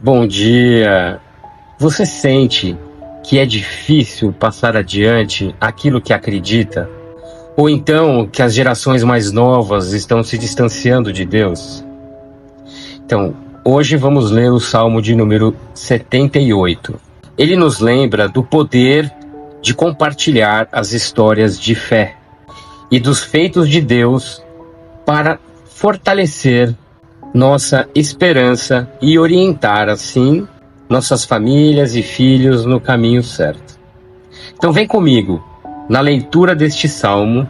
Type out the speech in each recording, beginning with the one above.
Bom dia! Você sente que é difícil passar adiante aquilo que acredita? Ou então que as gerações mais novas estão se distanciando de Deus? Então, hoje vamos ler o Salmo de número 78. Ele nos lembra do poder de compartilhar as histórias de fé e dos feitos de Deus para fortalecer nossa esperança e orientar, assim, nossas famílias e filhos no caminho certo. Então vem comigo na leitura deste salmo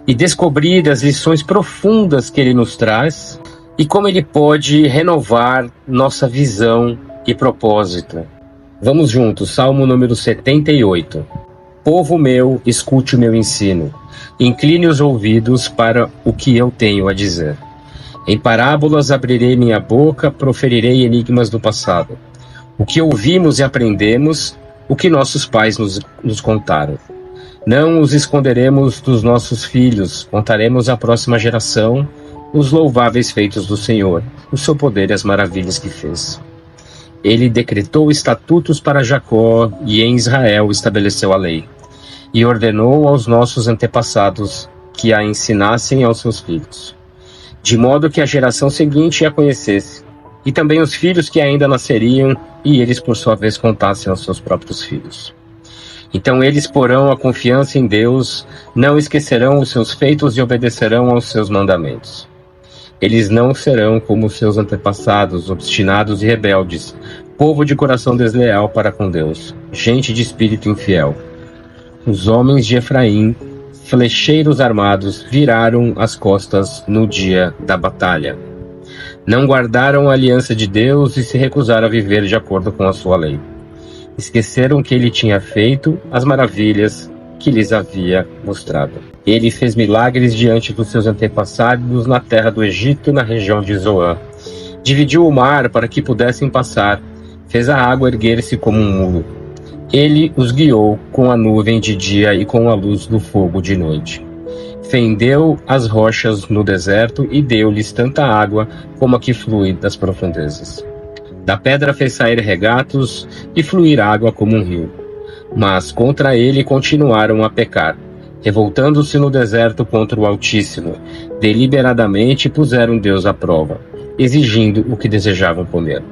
e descobrir as lições profundas que ele nos traz e como ele pode renovar nossa visão e propósito. Vamos juntos, Salmo número 78. Povo meu, escute o meu ensino. Incline os ouvidos para o que eu tenho a dizer. Em parábolas abrirei minha boca, proferirei enigmas do passado. O que ouvimos e aprendemos, o que nossos pais nos contaram. Não os esconderemos dos nossos filhos, contaremos à próxima geração os louváveis feitos do Senhor, o seu poder e as maravilhas que fez. Ele decretou estatutos para Jacó e em Israel estabeleceu a lei. E ordenou aos nossos antepassados que a ensinassem aos seus filhos, de modo que a geração seguinte a conhecesse, e também os filhos que ainda nasceriam, e eles por sua vez contassem aos seus próprios filhos. Então eles porão a confiança em Deus, não esquecerão os seus feitos e obedecerão aos seus mandamentos. Eles não serão como seus antepassados, obstinados e rebeldes, povo de coração desleal para com Deus, gente de espírito infiel. Os homens de Efraim, flecheiros armados, viraram as costas no dia da batalha. Não guardaram a aliança de Deus e se recusaram a viver de acordo com a sua lei. Esqueceram que ele tinha feito as maravilhas que lhes havia mostrado. Ele fez milagres diante dos seus antepassados na terra do Egito, na região de Zoã. Dividiu o mar para que pudessem passar, fez a água erguer-se como um muro. Ele os guiou com a nuvem de dia e com a luz do fogo de noite. Fendeu as rochas no deserto e deu-lhes tanta água como a que flui das profundezas. Da pedra fez sair regatos e fluir água como um rio. Mas contra ele continuaram a pecar, revoltando-se no deserto contra o Altíssimo. Deliberadamente puseram Deus à prova, exigindo o que desejavam comer.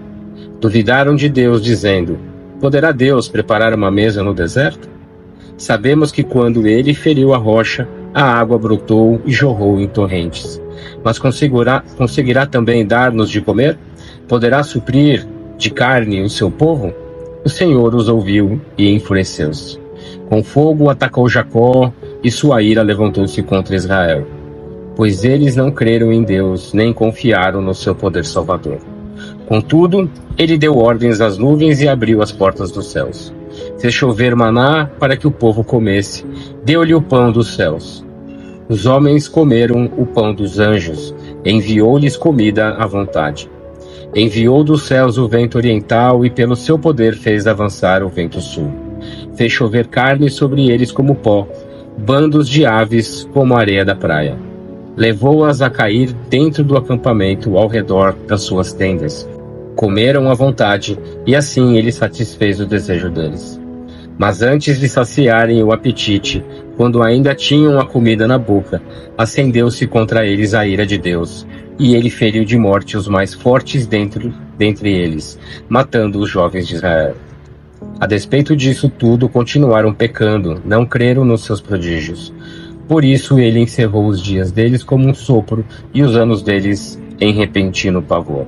Duvidaram de Deus, dizendo: poderá Deus preparar uma mesa no deserto? Sabemos que quando ele feriu a rocha, a água brotou e jorrou em torrentes. Mas conseguirá também dar-nos de comer? Poderá suprir de carne o seu povo? O Senhor os ouviu e enfureceu-se. Com fogo atacou Jacó e sua ira levantou-se contra Israel, pois eles não creram em Deus, nem confiaram no seu poder salvador. Contudo, ele deu ordens às nuvens e abriu as portas dos céus. Fez chover maná para que o povo comesse, deu-lhe o pão dos céus. Os homens comeram o pão dos anjos, enviou-lhes comida à vontade. Enviou dos céus o vento oriental e pelo seu poder fez avançar o vento sul. Fez chover carne sobre eles como pó, bandos de aves como a areia da praia. Levou-as a cair dentro do acampamento ao redor das suas tendas. Comeram à vontade, e assim ele satisfez o desejo deles. Mas antes de saciarem o apetite, quando ainda tinham a comida na boca, acendeu-se contra eles a ira de Deus, e ele feriu de morte os mais fortes dentre eles, matando os jovens de Israel. A despeito disso tudo, continuaram pecando, não creram nos seus prodígios. Por isso ele encerrou os dias deles como um sopro, e os anos deles em repentino pavor.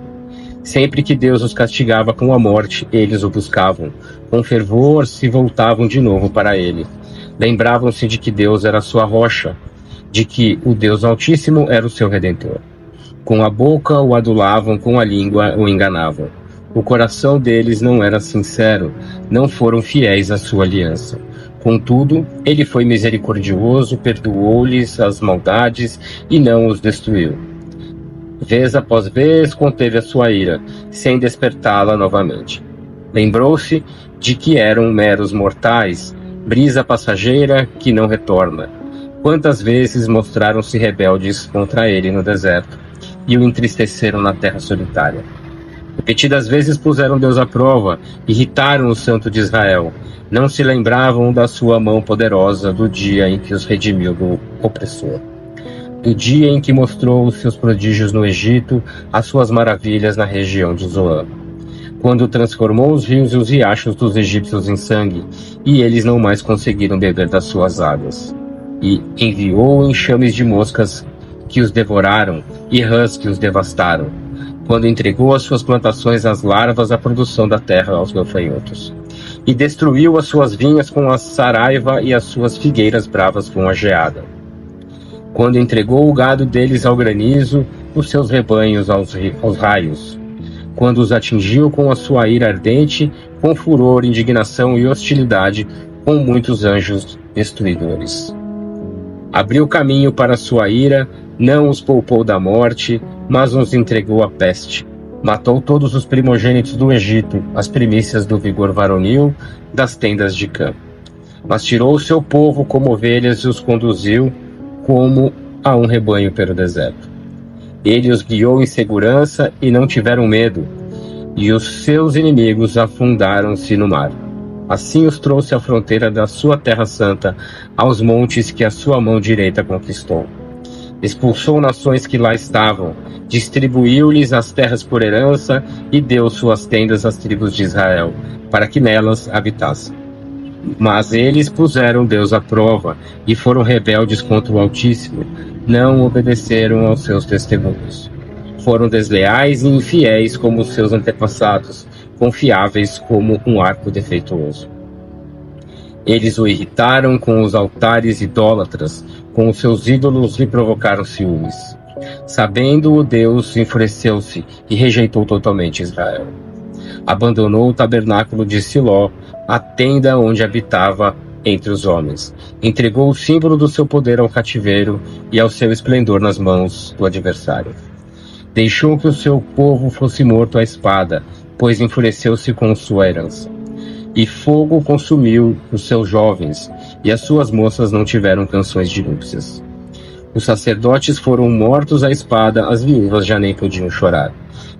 Sempre que Deus os castigava com a morte, eles o buscavam. Com fervor se voltavam de novo para ele. Lembravam-se de que Deus era sua rocha, de que o Deus Altíssimo era o seu Redentor. Com a boca o adulavam, com a língua o enganavam. O coração deles não era sincero, não foram fiéis à sua aliança. Contudo, ele foi misericordioso, perdoou-lhes as maldades e não os destruiu. Vez após vez conteve a sua ira, sem despertá-la novamente. Lembrou-se de que eram meros mortais, brisa passageira que não retorna. Quantas vezes mostraram-se rebeldes contra ele no deserto, e o entristeceram na terra solitária. Repetidas vezes puseram Deus à prova, irritaram o Santo de Israel. Não se lembravam da sua mão poderosa do dia em que os redimiu do opressor. Do dia em que mostrou os seus prodígios no Egito, as suas maravilhas na região de Zoan. Quando transformou os rios e os riachos dos egípcios em sangue, e eles não mais conseguiram beber das suas águas. E enviou enxames de moscas que os devoraram, e rãs que os devastaram, quando entregou as suas plantações às larvas, a produção da terra aos gafanhotos. E destruiu as suas vinhas com a saraiva e as suas figueiras bravas com a geada. Quando entregou o gado deles ao granizo, os seus rebanhos aos raios. Quando os atingiu com a sua ira ardente, com furor, indignação e hostilidade, com muitos anjos destruidores. Abriu caminho para a sua ira, não os poupou da morte, mas os entregou à peste. Matou todos os primogênitos do Egito, as primícias do vigor varonil das tendas de Cã. Mas tirou o seu povo como ovelhas e os conduziu como a um rebanho pelo deserto. Ele os guiou em segurança e não tiveram medo, e os seus inimigos afundaram-se no mar. Assim os trouxe à fronteira da sua terra santa, aos montes que a sua mão direita conquistou. Expulsou nações que lá estavam, distribuiu-lhes as terras por herança e deu suas tendas às tribos de Israel, para que nelas habitassem. Mas eles puseram Deus à prova e foram rebeldes contra o Altíssimo, não obedeceram aos seus testemunhos. Foram desleais e infiéis como os seus antepassados, confiáveis como um arco defeituoso. Eles o irritaram com os altares idólatras, com os seus ídolos lhe provocaram ciúmes. Sabendo-o, Deus enfureceu-se e rejeitou totalmente Israel. Abandonou o tabernáculo de Siló, a tenda onde habitava entre os homens. Entregou o símbolo do seu poder ao cativeiro e ao seu esplendor nas mãos do adversário. Deixou que o seu povo fosse morto à espada, pois enfureceu-se com sua herança. E fogo consumiu os seus jovens, e as suas moças não tiveram canções de núpcias. Os sacerdotes foram mortos à espada, as viúvas já nem podiam chorar.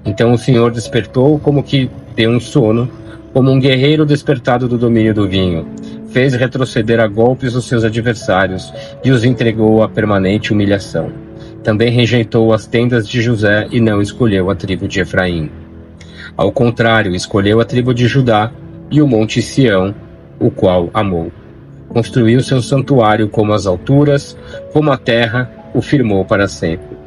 Então o Senhor despertou como que deu um sono, como um guerreiro despertado do domínio do vinho. Fez retroceder a golpes os seus adversários e os entregou à permanente humilhação. Também rejeitou as tendas de José e não escolheu a tribo de Efraim. Ao contrário, escolheu a tribo de Judá e o monte Sião, o qual amou. Construiu seu santuário como as alturas, como a terra o firmou para sempre.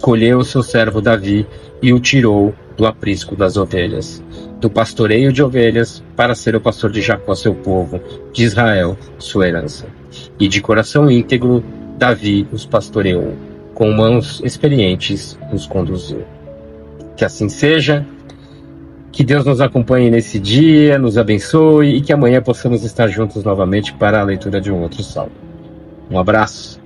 Colheu seu servo Davi e o tirou do aprisco das ovelhas, do pastoreio de ovelhas, para ser o pastor de Jacó, seu povo, de Israel, sua herança. E de coração íntegro, Davi os pastoreou, com mãos experientes os conduziu. Que assim seja, que Deus nos acompanhe nesse dia, nos abençoe e que amanhã possamos estar juntos novamente para a leitura de um outro salmo. Um abraço.